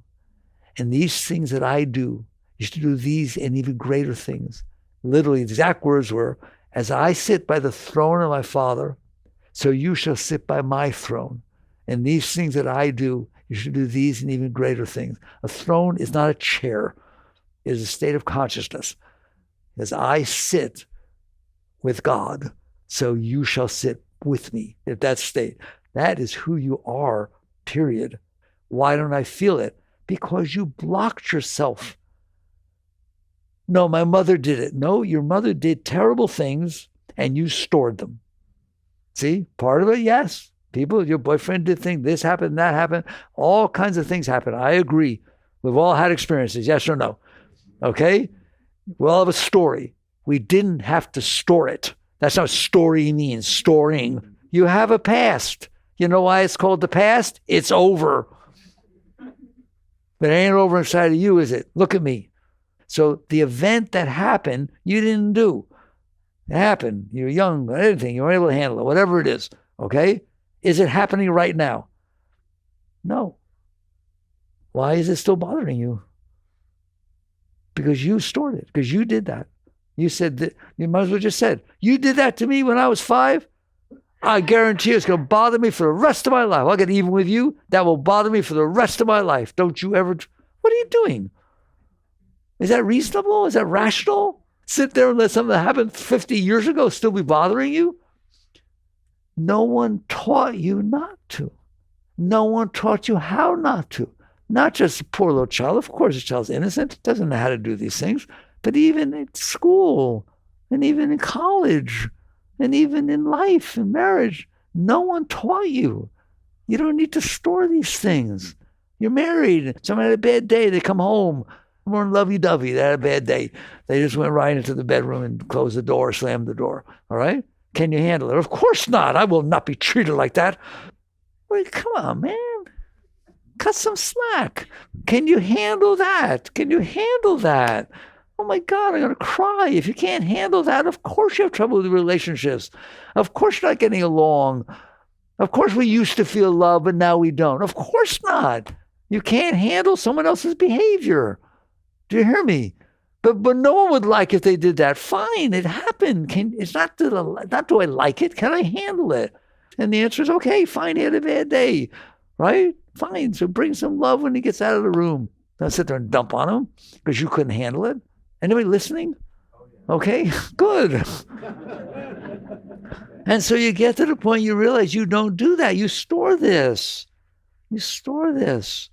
And these things that I do, you should do these and even greater things. Literally, the exact words were, as I sit by the throne of my Father, so you shall sit by my throne. And these things that I do, you should do these and even greater things. A throne is not a chair. It is a state of consciousness. As I sit with God, so you shall sit with me. At that state, that is who you are, period. Why don't I feel it? Because you blocked yourself. No, my mother did it. No, your mother did terrible things and you stored them. See, part of it, yes. People, your boyfriend did things, this happened, that happened, all kinds of things happen. I agree. We've all had experiences, yes or no. Okay? We all have a story. We didn't have to store it. That's not what story means, storing. You have a past. You know why it's called the past? It's over. But it ain't over inside of you, is it? Look at me. So the event that happened, you didn't do. It happened. You're young, anything. You weren't able to handle it, whatever it is. Okay? Is it happening right now? No. Why is it still bothering you? Because you stored it, because you did that. You said that, you might as well just said, you did that to me when I was 5. I guarantee you it's going to bother me for the rest of my life. I'll get even with you. That will bother me for the rest of my life. Don't you ever, what are you doing? Is that reasonable? Is that rational? Sit there and let something that happened 50 years ago still be bothering you? No one taught you not to. No one taught you how not to. Not just a poor little child. Of course, the child's innocent, doesn't know how to do these things. But even at school, and even in college, and even in life and marriage, no one taught you. You don't need to store these things. You're married. Someone had a bad day. They come home. More lovey-dovey. They had a bad day. They just went right into the bedroom and closed the door, slammed the door. All right? Can you handle it? Of course not. I will not be treated like that. Well, come on, man. Cut some slack. Can you handle that? Can you handle that? Oh my God, I'm going to cry. If you can't handle that, of course you have trouble with relationships. Of course you're not getting along. Of course we used to feel love, but now we don't. Of course not. You can't handle someone else's behavior. Do you hear me? But no one would like if they did that. Fine, it happened. It's not do I like it? Can I handle it? And the answer is, okay, fine, he had a bad day, right? Fine, so bring some love when he gets out of the room. Don't sit there and dump on him because you couldn't handle it. Anybody listening? Okay, good. And so you get to the point you realize you don't do that. You store this. You store this.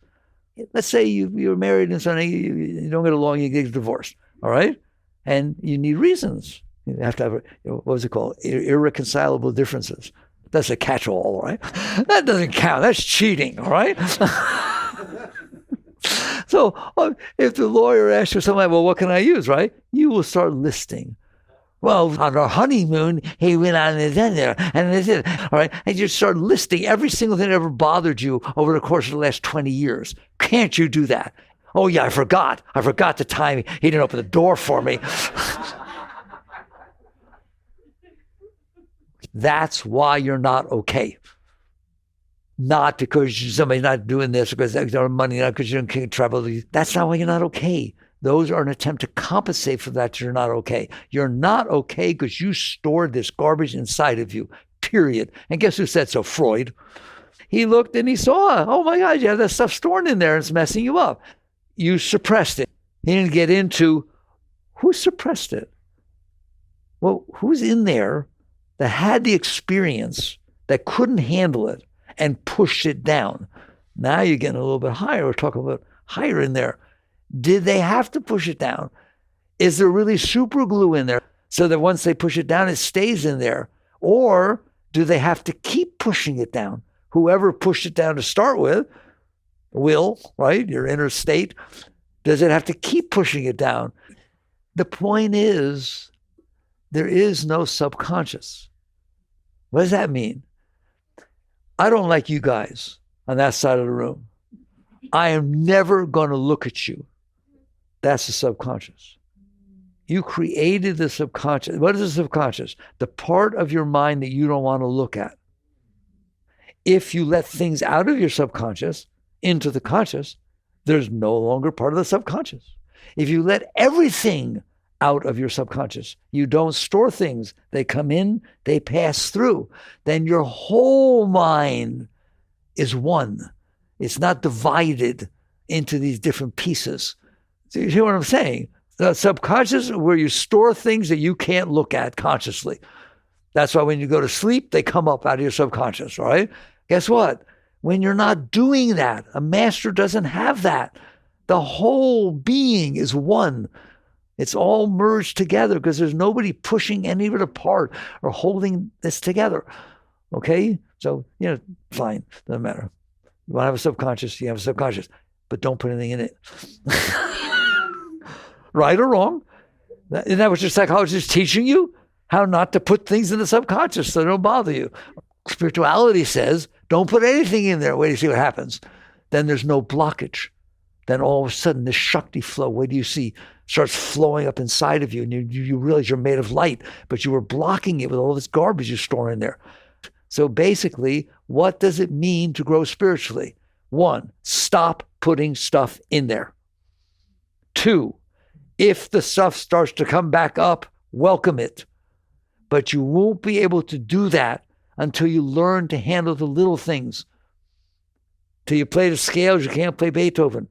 Let's say you're married and something, you don't get along, you get divorced, all right? And you need reasons. You have to have, what was it called? Irreconcilable differences. That's a catch-all, all right? That doesn't count. That's cheating, all right? So if the lawyer asks you something, well, what can I use, right? You will start listing. Well, on our honeymoon, he went on and then there, and this is, all right? And you start listing every single thing that ever bothered you over the course of the last 20 years. Can't you do that? Oh, yeah, I forgot. I forgot the time he didn't open the door for me. That's why you're not okay. Not because somebody's not doing this, because they don't have money, not because you don't travel. That's not why you're not okay. Those are an attempt to compensate for that you're not okay. You're not okay because you stored this garbage inside of you, period. And guess who said so? Freud. He looked and he saw, oh my God, you have that stuff stored in there and it's messing you up. You suppressed it. He didn't get into who suppressed it. Well, who's in there that had the experience that couldn't handle it and pushed it down? Now you're getting a little bit higher. We're talking about higher in there. Did they have to push it down? Is there really super glue in there so that once they push it down, it stays in there? Or do they have to keep pushing it down? Whoever pushed it down to start with will, right? Your inner state. Does it have to keep pushing it down? The point is, there is no subconscious. What does that mean? I don't like you guys on that side of the room. I am never going to look at you. That's the subconscious. You created the subconscious. What is the subconscious? The part of your mind that you don't want to look at. If you let things out of your subconscious into the conscious, there's no longer part of the subconscious. If you let everything out of your subconscious, you don't store things. They come in, they pass through. Then your whole mind is one. It's not divided into these different pieces. So you hear what I'm saying? The subconscious is where you store things that you can't look at consciously. That's why when you go to sleep, they come up out of your subconscious, all right? Guess what? When you're not doing that, a master doesn't have that. The whole being is one. It's all merged together because there's nobody pushing any of it apart or holding this together. Okay? So, fine. Doesn't matter. You want to have a subconscious, you have a subconscious. But don't put anything in it. Right or wrong? Isn't that what your psychologist is teaching you? How not to put things in the subconscious so they don't bother you. Spirituality says, don't put anything in there. Wait to see what happens. Then there's no blockage. Then all of a sudden, this Shakti flow, what do you see? Starts flowing up inside of you. And you realize you're made of light, but you were blocking it with all this garbage you store in there. So basically, what does it mean to grow spiritually? 1, stop putting stuff in there. 2, if the stuff starts to come back up, welcome it. But you won't be able to do that until you learn to handle the little things. Till you play the scales, you can't play Beethoven.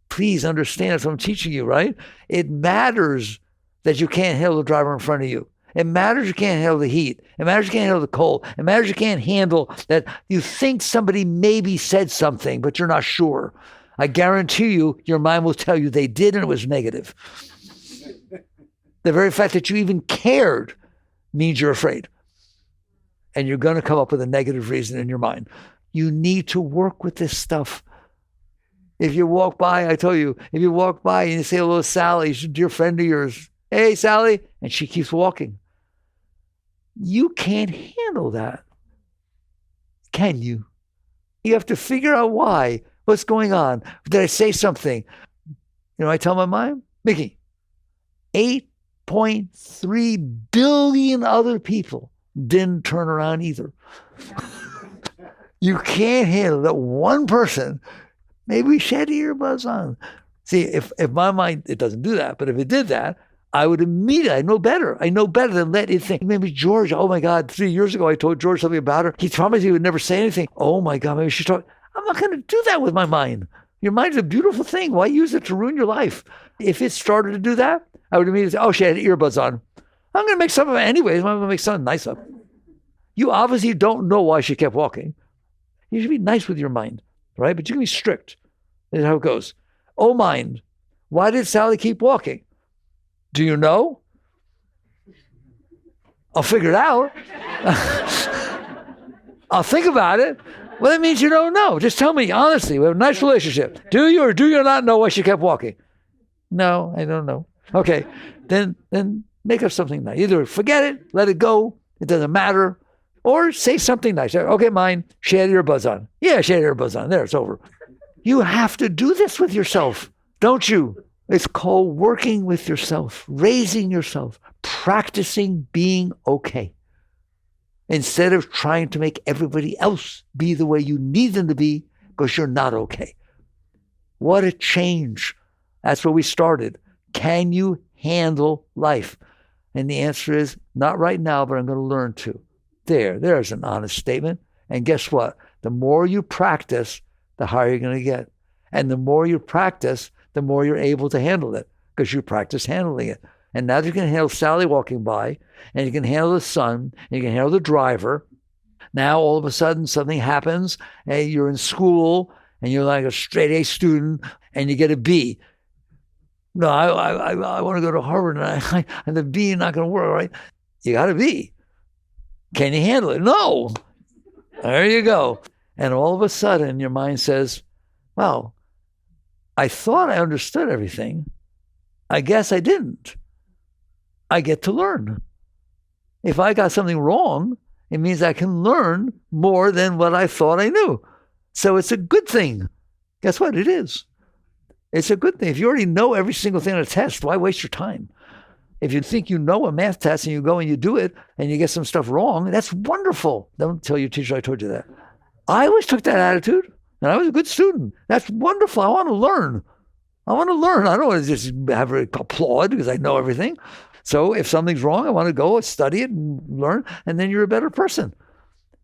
Please understand that's what I'm teaching you, right? It matters that you can't handle the driver in front of you. It matters you can't handle the heat. It matters you can't handle the cold. It matters you can't handle that you think somebody maybe said something, but you're not sure. I guarantee you, your mind will tell you they did and it was negative. The very fact that you even cared means you're afraid. And you're going to come up with a negative reason in your mind. You need to work with this stuff. If you walk by, I tell you, if you walk by and you say hello to Sally, she's a dear friend of yours. Hey, Sally. And she keeps walking. You can't handle that. Can you? You have to figure out why. What's going on? Did I say something? I tell my mind, Mickey, 8.3 billion other people didn't turn around either. You can't handle that one person. Maybe she had earbuds on. See, if my mind, it doesn't do that, but if it did that, I would immediately, I know better than let it think. Maybe George, oh my God, 3 years ago I told George something about her. He promised he would never say anything. Oh my God, maybe she talked. I'm not going to do that with my mind. Your mind's a beautiful thing. Why use it to ruin your life? If it started to do that, I would immediately say, oh, she had earbuds on. I'm going to make something of it anyways. I'm going to make something nice up. You obviously don't know why she kept walking. You should be nice with your mind, right? But you can be strict. That's how it goes. Oh, mind, why did Sally keep walking? Do you know? I'll figure it out. I'll think about it. Well, that means you don't know. Just tell me honestly. We have a nice relationship. Do you or do you not know why she kept walking? No, I don't know. Okay, then make up something nice. Either forget it, let it go, it doesn't matter, or say something nice. Okay, mine, she had earbuds on. Yeah, she had earbuds on. There, it's over. You have to do this with yourself, don't you? It's called working with yourself, raising yourself, practicing being okay. Instead of trying to make everybody else be the way you need them to be because you're not okay. What a change. That's where we started. Can you handle life? And the answer is, not right now, but I'm going to learn to. There's an honest statement. And guess what? The more you practice, the higher you're going to get. And the more you practice, the more you're able to handle it because you practice handling it. And now you can handle Sally walking by, and you can handle the sun, and you can handle the driver. Now all of a sudden something happens, and you're in school, and you're like a straight A student, and you get a B. No, I want to go to Harvard, and the B is not going to work, right? You got a B. Can you handle it? No. There you go. And all of a sudden your mind says, well, I thought I understood everything. I guess I didn't. I get to learn. If I got something wrong, it means I can learn more than what I thought I knew. So it's a good thing. Guess what? It is. It's a good thing. If you already know every single thing on a test, why waste your time? If you think you know a math test and you go and you do it and you get some stuff wrong, that's wonderful. Don't tell your teacher I told you that. I always took that attitude, and I was a good student. That's wonderful. I want to learn. I don't want to just have it applaud because I know everything. So if something's wrong, I want to go study it and learn, and then you're a better person.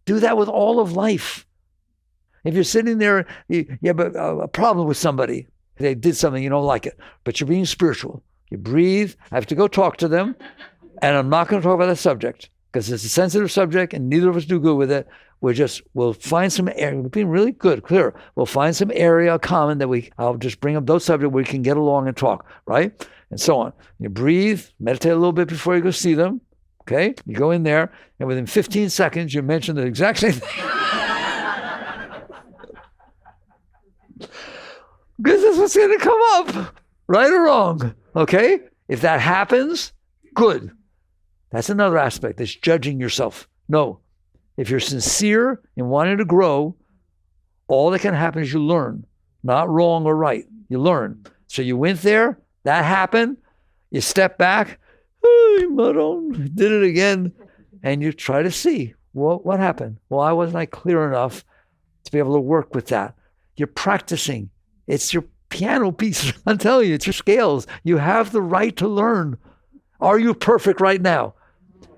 Do that with all of life. If you're sitting there, you have a problem with somebody. They did something, you don't like it, but you're being spiritual. You breathe. I have to go talk to them, and I'm not going to talk about that subject because it's a sensitive subject, and neither of us do good with it. We'll find some area. We're being really good, clear. We'll find some area common that I'll just bring up those subjects where we can get along and talk, right? And so on. You breathe, meditate a little bit before you go see them, okay? You go in there, and within 15 seconds, you mention the exact same thing. Because this is what's going to come up, right or wrong, okay? If that happens, good. That's another aspect. That's judging yourself. No. If you're sincere in wanting to grow, all that can happen is you learn. Not wrong or right. You learn. So you went there, that happened, you step back, did it again, and you try to see what happened. Why wasn't I clear enough to be able to work with that? You're practicing. It's your piano piece. I'm telling you, it's your scales. You have the right to learn. Are you perfect right now?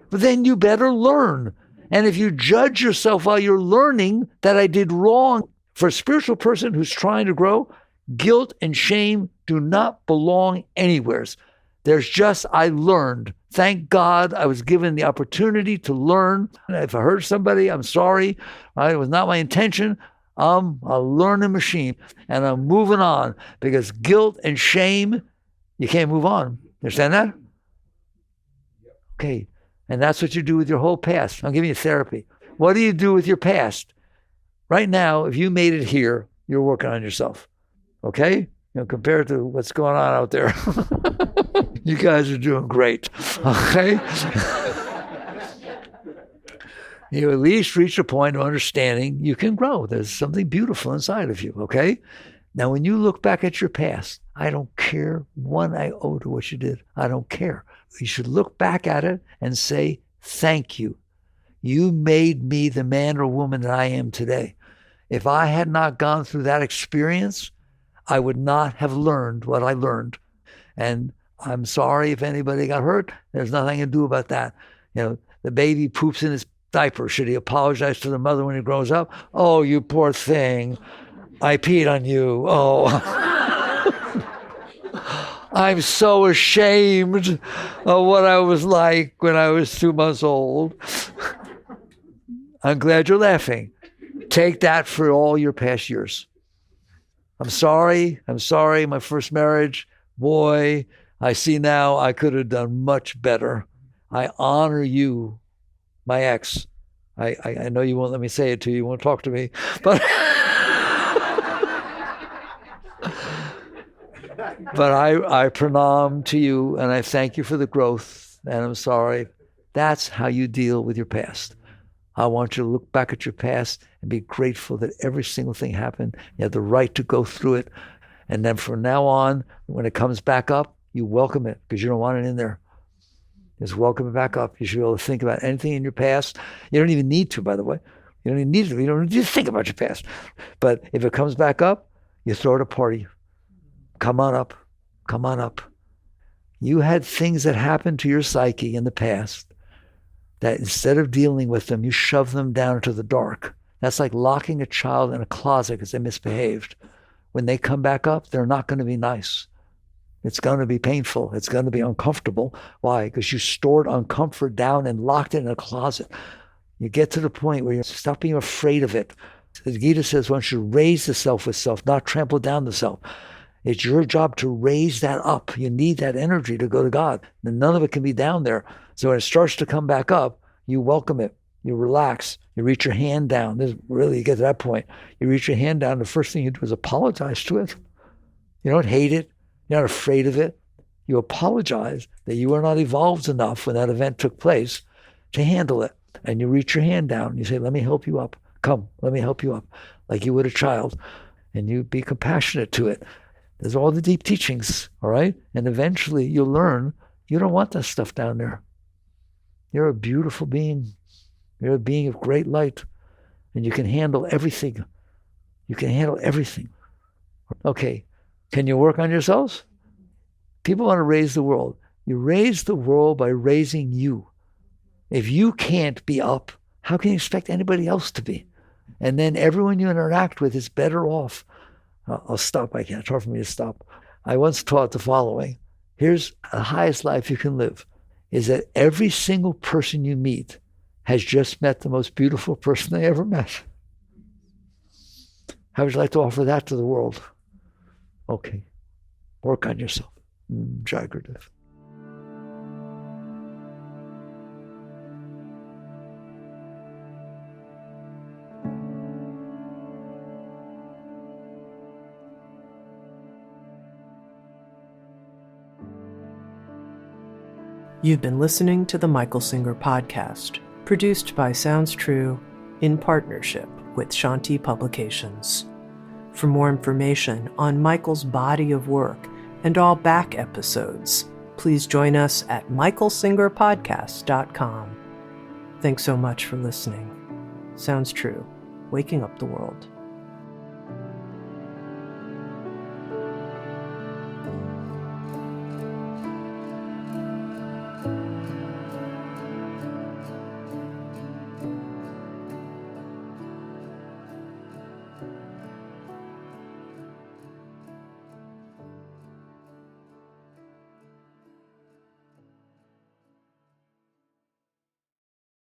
But then you better learn. And if you judge yourself while you're learning that I did wrong, for a spiritual person who's trying to grow, guilt and shame do not belong anywhere. There's just, I learned. Thank God I was given the opportunity to learn. And if I hurt somebody, I'm sorry. It was not my intention. I'm a learning machine, and I'm moving on, because guilt and shame, you can't move on. You understand that? Okay. And that's what you do with your whole past. I'm giving you therapy. What do you do with your past? Right now, if you made it here, you're working on yourself. Okay? Compared to what's going on out there. You guys are doing great. Okay? You at least reach a point of understanding you can grow. There's something beautiful inside of you. Okay? Now, when you look back at your past, I don't care one iota what you did. I don't care. You should look back at it and say, thank you. You made me the man or woman that I am today. If I had not gone through that experience, I would not have learned what I learned. And I'm sorry if anybody got hurt. There's nothing I can do about that. The baby poops in his diaper. Should he apologize to the mother when he grows up? Oh, you poor thing. I peed on you. Oh. I'm so ashamed of what I was like when I was 2 months old. I'm glad you're laughing. Take that for all your past years. I'm sorry. My first marriage, boy, I see now I could have done much better. I honor you, my ex. I know you won't let me say it to you. You won't talk to me. But But I pranam to you, and I thank you for the growth, and I'm sorry. That's how you deal with your past. I want you to look back at your past and be grateful that every single thing happened. You have the right to go through it. And then from now on, when it comes back up, you welcome it because you don't want it in there. Just welcome it back up. You should be able to think about anything in your past. You don't even need to, by the way. You don't even need to. You don't need to think about your past. But if it comes back up, you throw it a party. Come on up. Come on up. You had things that happened to your psyche in the past that instead of dealing with them, you shove them down into the dark. That's like locking a child in a closet because they misbehaved. When they come back up, they're not going to be nice. It's going to be painful. It's going to be uncomfortable. Why? Because you stored uncomfort down and locked it in a closet. You get to the point where you stop being afraid of it. The Gita says one should raise the self with self, not trample down the self. It's your job to raise that up. You need that energy to go to God. And none of it can be down there. So when it starts to come back up, you welcome it. You relax. You reach your hand down. You get to that point. You reach your hand down. The first thing you do is apologize to it. You don't hate it. You're not afraid of it. You apologize that you were not evolved enough when that event took place to handle it. And you reach your hand down. You say, let me help you up. Come, let me help you up. Like you would a child. And you be compassionate to it. There's all the deep teachings, all right? And eventually you'll learn you don't want that stuff down there. You're a beautiful being. You're a being of great light. And you can handle everything. You can handle everything. Okay, can you work on yourselves? People want to raise the world. You raise the world by raising you. If you can't be up, how can you expect anybody else to be? And then everyone you interact with is better off. I'll stop. I can't. It's hard for me to stop. I once taught the following. Here's the highest life you can live, is that every single person you meet has just met the most beautiful person they ever met. How would you like to offer that to the world? Okay. Work on yourself. Jai Gurudev. You've been listening to the Michael Singer Podcast, produced by Sounds True in partnership with Shanti Publications. For more information on Michael's body of work and all back episodes, please join us at michaelsingerpodcast.com. Thanks so much for listening. Sounds True, waking up the world.